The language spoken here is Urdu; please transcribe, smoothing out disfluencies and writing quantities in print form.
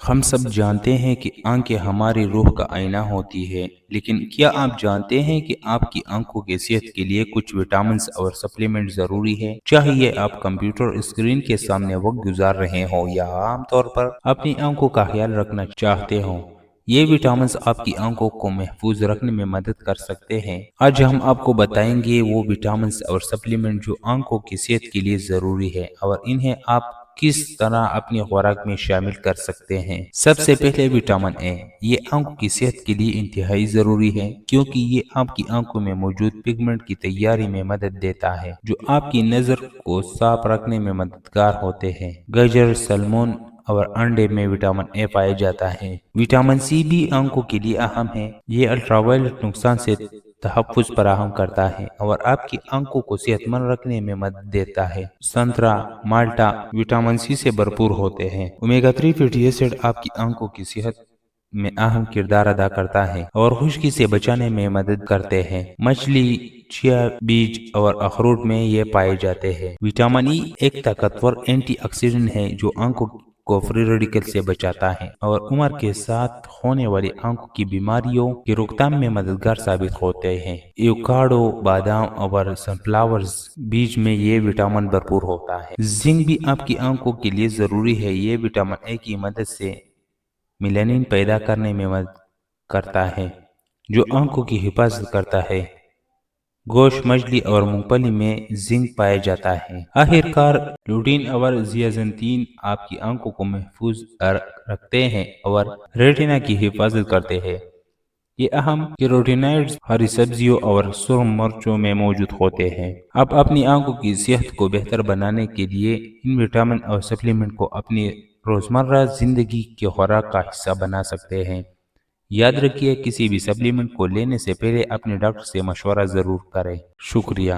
ہم سب جانتے ہیں کہ آنکھیں ہماری روح کا آئینہ ہوتی ہے، لیکن کیا آپ جانتے ہیں کہ آپ کی آنکھوں کی صحت کے لیے کچھ وٹامنز اور سپلیمنٹ ضروری ہے؟ چاہیے آپ کمپیوٹر اسکرین کے سامنے وقت گزار رہے ہوں یا عام طور پر اپنی آنکھوں کا خیال رکھنا چاہتے ہوں، یہ وٹامنز آپ کی آنکھوں کو محفوظ رکھنے میں مدد کر سکتے ہیں۔ آج ہم آپ کو بتائیں گے وہ وٹامنز اور سپلیمنٹ جو آنکھوں کی صحت کے لیے ضروری ہے اور انہیں آپ کس طرح اپنی خوراک میں شامل کر سکتے ہیں۔ سب سے پہلے وٹامن اے، یہ آنکھوں کی صحت کے لیے انتہائی ضروری ہے کیونکہ یہ آپ کی آنکھوں میں موجود پگمنٹ کی تیاری میں مدد دیتا ہے جو آپ کی نظر کو صاف رکھنے میں مددگار ہوتے ہیں۔ گجر، سلمون اور انڈے میں وٹامن اے پایا جاتا ہے۔ وٹامن سی بھی آنکھوں کے لیے اہم ہے۔ یہ الٹرا وائلٹ نقصان سے تحفظ فراہم کرتا ہے اور آپ کی آنکھوں کو صحت مند رکھنے میں مدد دیتا ہے۔ سنترا، مالٹا وٹامن سی سے بھرپور ہوتے ہیں۔ اومیگا 3 فیٹی ایسڈ آپ کی آنکھوں کی صحت میں اہم کردار ادا کرتا ہے اور خشکی سے بچانے میں مدد کرتے ہیں۔ مچھلی، چیا بیج اور اخروٹ میں یہ پائے جاتے ہیں۔ وٹامن ای ایک طاقتور اینٹی آکسیڈنٹ ہے جو آنکھوں کو فری ریڈیکل سے بچاتا ہے اور عمر کے ساتھ ہونے والی آنکھوں کی بیماریوں کی روک تھام میں مددگار ثابت ہوتے ہیں۔ ایوکاڈو، بادام اور سن فلاورز بیج میں یہ وٹامن بھرپور ہوتا ہے۔ زنک بھی آپ کی آنکھوں کے لیے ضروری ہے۔ یہ وٹامن اے کی مدد سے میلانین پیدا کرنے میں مدد کرتا ہے جو آنکھوں کی حفاظت کرتا ہے۔ گوشت، مچھلی اور مونگ پھلی میں زنک پایا جاتا ہے۔ آخر کار، لیوٹین اور زیازنتین آپ کی آنکھوں کو محفوظ رکھتے ہیں اور ریٹنا کی حفاظت کرتے ہیں۔ یہ اہم کیروٹینائڈز ہری سبزیوں اور سرخ مرچوں میں موجود ہوتے ہیں۔ آپ اپنی آنکھوں کی صحت کو بہتر بنانے کے لیے ان وٹامن اور سپلیمنٹ کو اپنی روزمرہ زندگی کی خوراک کا حصہ بنا سکتے ہیں۔ یاد رکھیے، کسی بھی سپلیمنٹ کو لینے سے پہلے اپنے ڈاکٹر سے مشورہ ضرور کریں۔ شکریہ۔